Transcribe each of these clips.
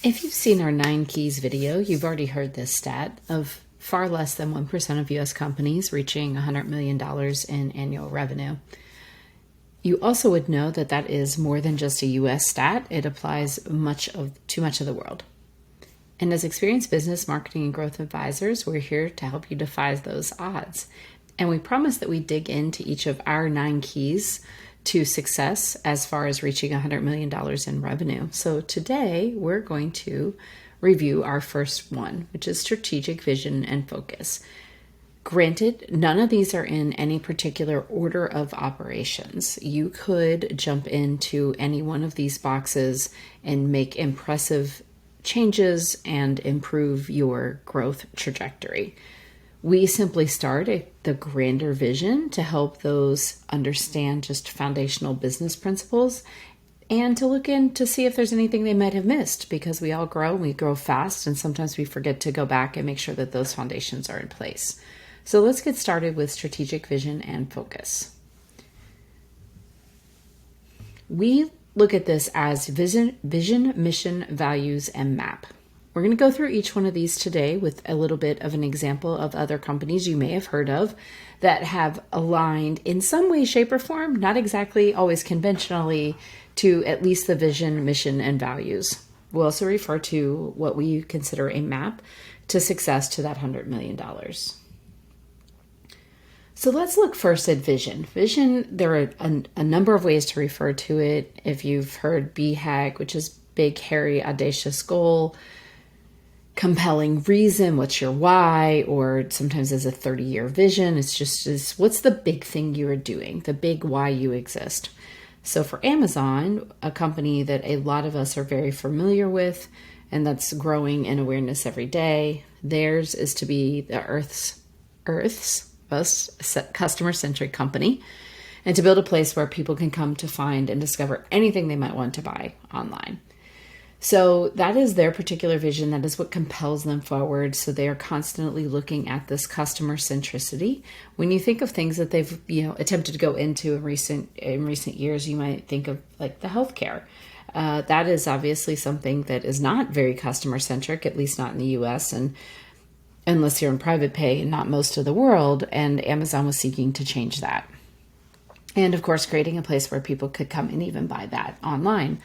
If you've seen our 9 Keys video, you've already heard this stat of far less than 1% of US companies reaching $100 million in annual revenue. You also would know that that is more than just a US stat. It applies to much of the world. And as experienced business, marketing, and growth advisors, we're here to help you defy those odds. And we promise that we dig into each of our 9 keys to success as far as reaching $100 million in revenue. So today we're going to review our first one, which is strategic vision and focus. Granted, none of these are in any particular order of operations. You could jump into any one of these boxes and make impressive changes and improve your growth trajectory. We simply start at the grander vision to help those understand just foundational business principles and to look in to see if there's anything they might have missed, because we all grow, we grow fast, and sometimes we forget to go back and make sure that those foundations are in place. So let's get started with strategic vision and focus. We look at this as vision, mission, values, and map. We're going to go through each one of these today with a little bit of an example of other companies you may have heard of that have aligned in some way, shape, or form, not exactly always conventionally, to at least the vision, mission, and values. We'll also refer to what we consider a map to success to that $100 million. So let's look first at vision. Vision, there are a number of ways to refer to it. If you've heard BHAG, which is big, hairy, audacious goal, compelling reason, what's your why, or sometimes as a 30-year vision, it's just what's the big thing you are doing, the big why you exist. So for Amazon, a company that a lot of us are very familiar with, and that's growing in awareness every day, theirs is to be the Earth's most customer-centric company, and to build a place where people can come to find and discover anything they might want to buy online. So that is their particular vision. That is what compels them forward. So they are constantly looking at this customer centricity. When you think of things that they've attempted to go into in recent years, you might think of like the healthcare. That is obviously something that is not very customer centric, at least not in the U.S. and unless you're in private pay and not most of the world. And Amazon was seeking to change that. And of course, creating a place where people could come and even buy that online.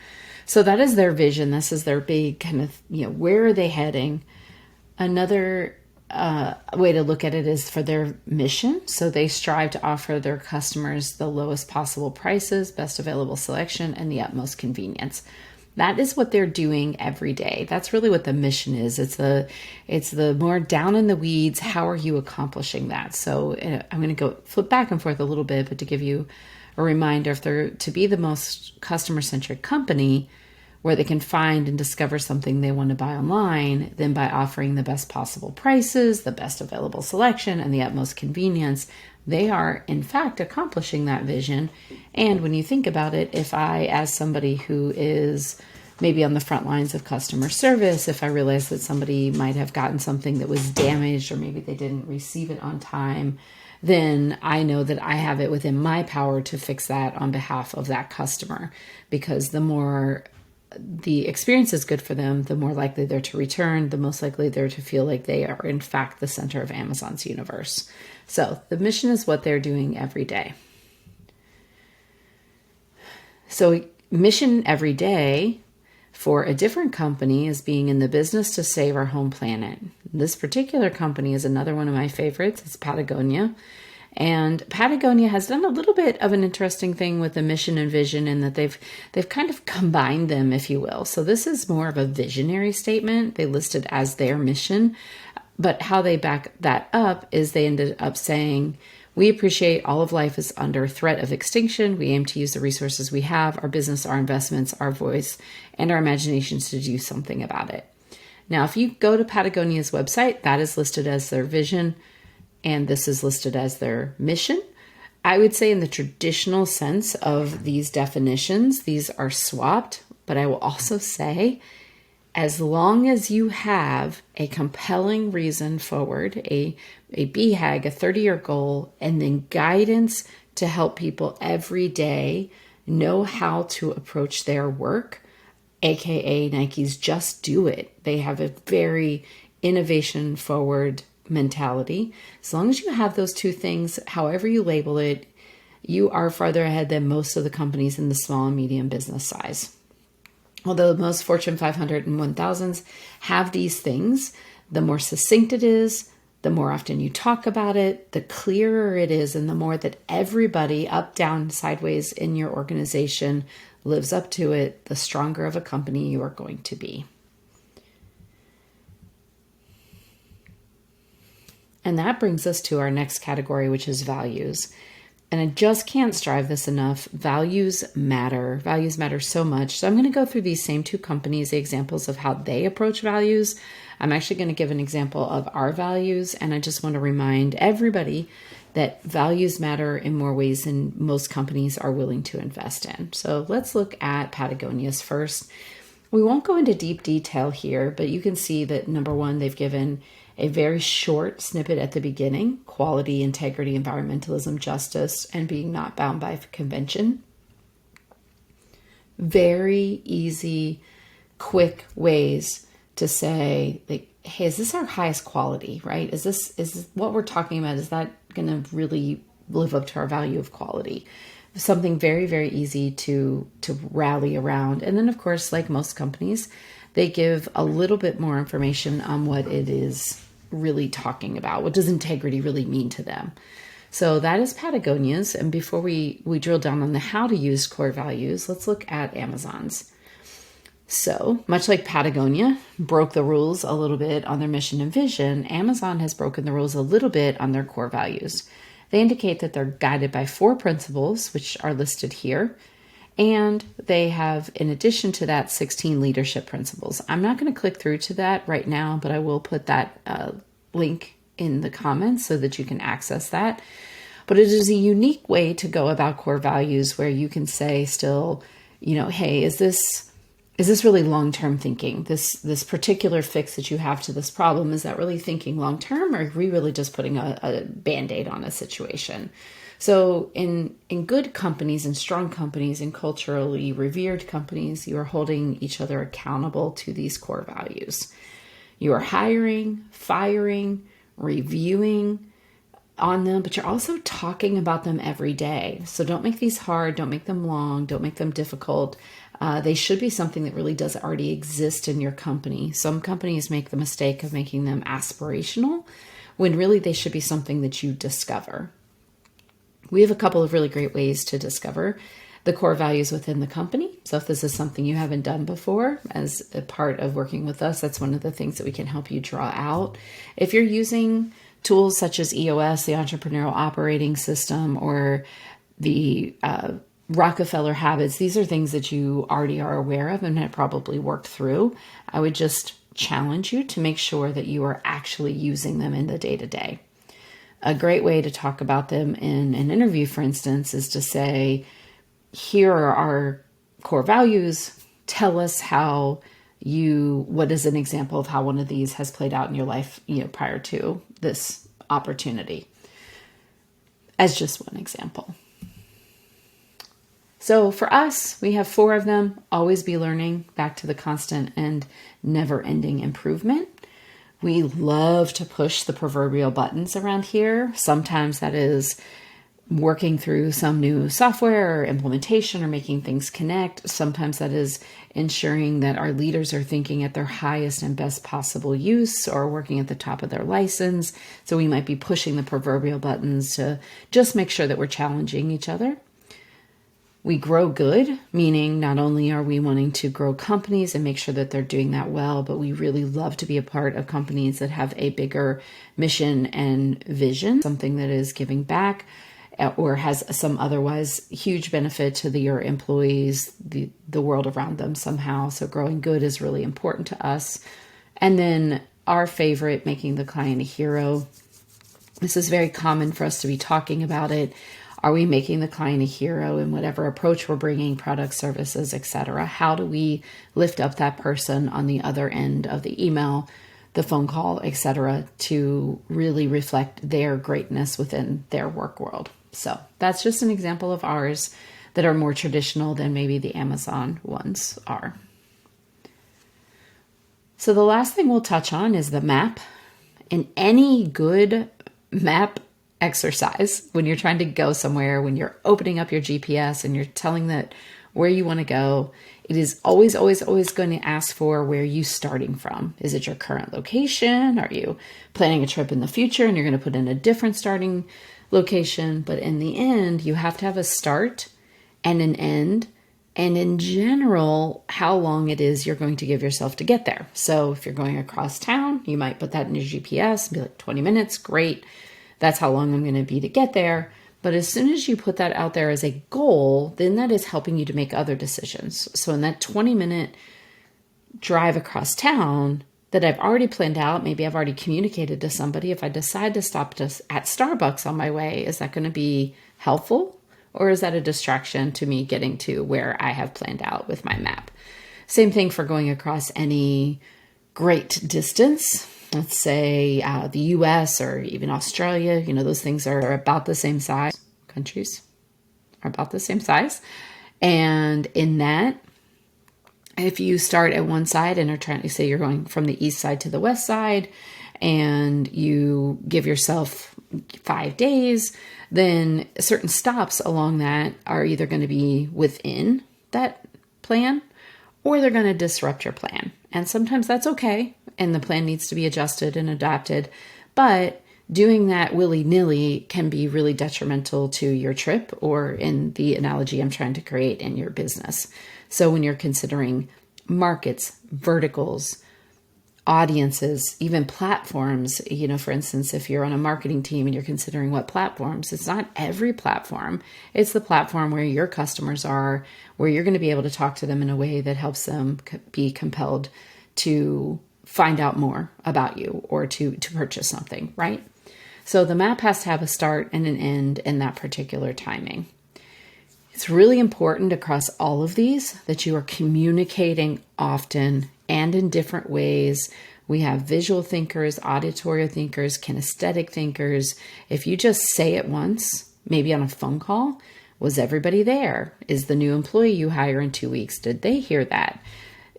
So that is their vision. This is their big kind of, where are they heading? Another way to look at it is for their mission. So they strive to offer their customers the lowest possible prices, best available selection, and the utmost convenience. That is what they're doing every day. That's really what the mission is. It's the more down in the weeds. How are you accomplishing that? So I'm going to go flip back and forth a little bit, but to give you a reminder, if they're to be the most customer-centric company where they can find and discover something they want to buy online, then by offering the best possible prices, the best available selection, and the utmost convenience, they are in fact accomplishing that vision. And when you think about it, if I, as somebody who is maybe on the front lines of customer service, if I realize that somebody might have gotten something that was damaged or maybe they didn't receive it on time, then I know that I have it within my power to fix that on behalf of that customer, because the more the experience is good for them, the more likely they're to return, the most likely they're to feel like they are in fact the center of Amazon's universe. So the mission is what they're doing every day. So mission every day for a different company is being in the business to save our home planet. This particular company is another one of my favorites. It's Patagonia. And Patagonia has done a little bit of an interesting thing with the mission and vision in that they've kind of combined them, if you will. So this is more of a visionary statement. They listed as their mission, but how they back that up is they ended up saying, we appreciate all of life is under threat of extinction. We aim to use the resources we have, our business, our investments, our voice, and our imaginations to do something about it. Now, if you go to Patagonia's website, that is listed as their vision, and this is listed as their mission. I would say in the traditional sense of these definitions, these are swapped, but I will also say, as long as you have a compelling reason forward, a BHAG, a 30-year goal, and then guidance to help people every day know how to approach their work, AKA Nike's Just Do It. They have a very innovation forward mentality. As long as you have those two things, however you label it, you are farther ahead than most of the companies in the small and medium business size. Although most Fortune 500 and 1000s have these things, the more succinct it is, the more often you talk about it, the clearer it is, and the more that everybody up, down, sideways in your organization lives up to it, the stronger of a company you are going to be. And that brings us to our next category, which is values. And I just can't strive this enough. Values matter. Values matter so much. So I'm going to go through these same two companies, the examples of how they approach values. I'm actually going to give an example of our values. And I just want to remind everybody that values matter in more ways than most companies are willing to invest in. So let's look at Patagonia's first. We won't go into deep detail here, but you can see that number one, they've given a very short snippet at the beginning: quality, integrity, environmentalism, justice, and being not bound by convention. Very easy, quick ways to say, like, hey, is this our highest quality, right? Is this what we're talking about? Is that going to really live up to our value of quality? Something very, very easy to rally around. And then, of course, like most companies, they give a little bit more information on what it is really talking about. What does integrity really mean to them? So that is Patagonia's. And before we drill down on the how to use core values, let's look at Amazon's. So much like Patagonia broke the rules a little bit on their mission and vision, Amazon has broken the rules a little bit on their core values. They indicate that they're guided by 4 principles, which are listed here. And they have, in addition to that, 16 leadership principles. I'm not going to click through to that right now, but I will put that link in the comments so that you can access that. But it is a unique way to go about core values where you can say still, hey, is this really long-term thinking? This particular fix that you have to this problem, is that really thinking long-term, or are we really just putting a Band-Aid on a situation? So in good companies and strong companies and culturally revered companies, you are holding each other accountable to these core values. You are hiring, firing, reviewing on them, but you're also talking about them every day. So don't make these hard, don't make them long, don't make them difficult. They should be something that really does already exist in your company. Some companies make the mistake of making them aspirational when really they should be something that you discover. We have a couple of really great ways to discover the core values within the company. So if this is something you haven't done before as a part of working with us, that's one of the things that we can help you draw out. If you're using tools such as EOS, the Entrepreneurial Operating System, or the Rockefeller Habits, these are things that you already are aware of and have probably worked through. I would just challenge you to make sure that you are actually using them in the day-to-day. A great way to talk about them in an interview, for instance, is to say, here are our core values. Tell us what is an example of how one of these has played out in your life, prior to this opportunity, as just one example. So for us, we have 4 of them. Always be learning, back to the constant and never-ending improvement. We love to push the proverbial buttons around here. Sometimes that is working through some new software or implementation or making things connect. Sometimes that is ensuring that our leaders are thinking at their highest and best possible use or working at the top of their license. So we might be pushing the proverbial buttons to just make sure that we're challenging each other. We grow good, meaning not only are we wanting to grow companies and make sure that they're doing that well, but we really love to be a part of companies that have a bigger mission and vision, something that is giving back or has some otherwise huge benefit to your employees, the world around them somehow. So growing good is really important to us. And then our favorite, making the client a hero. This is very common for us to be talking about it. Are we making the client a hero in whatever approach we're bringing, products, services, etc.? How do we lift up that person on the other end of the email, the phone call, etc., to really reflect their greatness within their work world? So that's just an example of ours that are more traditional than maybe the Amazon ones are. So the last thing we'll touch on is the map. In any good map exercise, when you're trying to go somewhere, when you're opening up your GPS and you're telling that where you want to go, it is always, always, always going to ask for where you starting from. Is it your current location? Are you planning a trip in the future and you're going to put in a different starting location? But in the end, you have to have a start and an end. And in general, how long it is you're going to give yourself to get there. So if you're going across town, you might put that in your GPS and be like 20 minutes, great. That's how long I'm going to be to get there. But as soon as you put that out there as a goal, then that is helping you to make other decisions. So in that 20-minute drive across town that I've already planned out, maybe I've already communicated to somebody, if I decide to stop just at Starbucks on my way, is that going to be helpful? Or is that a distraction to me getting to where I have planned out with my map? Same thing for going across any great distance. Let's say the US or even Australia, those things are about the same size. Countries are about the same size. And in that, if you start at one side and are trying to say you're going from the east side to the west side and you give yourself 5 days, then certain stops along that are either going to be within that plan or they're going to disrupt your plan. And sometimes that's okay. And the plan needs to be adjusted and adapted. But doing that willy-nilly can be really detrimental to your trip, or in the analogy I'm trying to create, in your business. So when you're considering markets, verticals, audiences, even platforms, for instance, if you're on a marketing team and you're considering what platforms, it's not every platform. It's the platform where your customers are, where you're going to be able to talk to them in a way that helps them be compelled to find out more about you or to purchase something, right? So the map has to have a start and an end in that particular timing. It's really important across all of these that you are communicating often and in different ways. We have visual thinkers, auditory thinkers, kinesthetic thinkers. If you just say it once, maybe on a phone call, was everybody there? Is the new employee you hire in 2 weeks, did they hear that?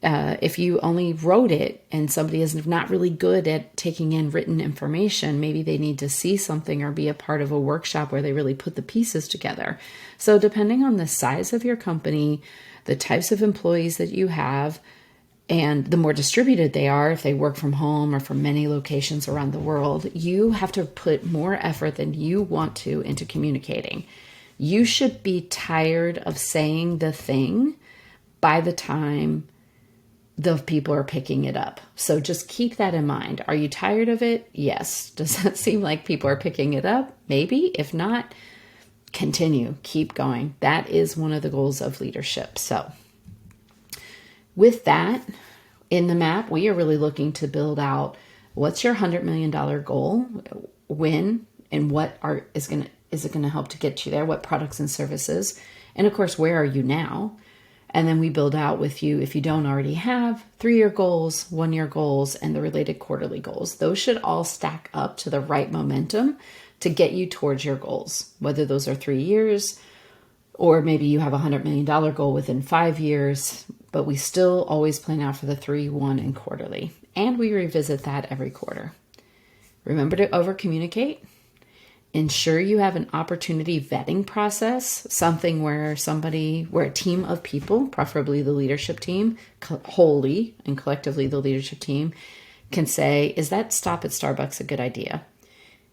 If you only wrote it and somebody is not really good at taking in written information, maybe they need to see something or be a part of a workshop where they really put the pieces together. So depending on the size of your company, the types of employees that you have, and the more distributed they are, if they work from home or from many locations around the world, you have to put more effort than you want to into communicating. You should be tired of saying the thing by the time the people are picking it up. So just keep that in mind. Are you tired of it? Yes. Does that seem like people are picking it up? Maybe. If not, continue. Keep going. That is one of the goals of leadership. So with that, in the map, we are really looking to build out what's your $100 million goal, when, and what is it going to help to get you there, what products and services, and of course, where are you now? And then we build out with you, if you don't already have, 3-year goals, 1-year goals, and the related quarterly goals. Those should all stack up to the right momentum to get you towards your goals, whether those are 3 years, or maybe you have a $100 million goal within 5 years, but we still always plan out for the 3, 1, and quarterly. And we revisit that every quarter. Remember to over-communicate. Ensure you have an opportunity vetting process, something where a team of people, preferably the leadership team, wholly and collectively the leadership team, can say, is that stop at Starbucks a good idea?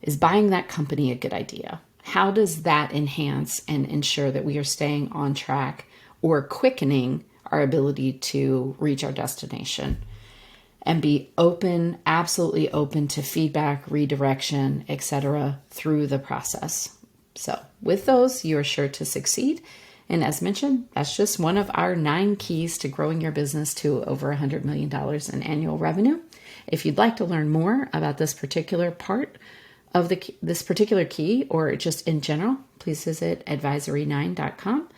Is buying that company a good idea? How does that enhance and ensure that we are staying on track or quickening our ability to reach our destination? And be open, absolutely open to feedback, redirection, etc. through the process. So with those, you are sure to succeed. And as mentioned, that's just one of our 9 keys to growing your business to over $100 million in annual revenue. If you'd like to learn more about this particular part of this particular key, or just in general, please visit advisory9.com.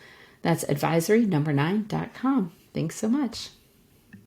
That's advisory9.com. Thanks so much.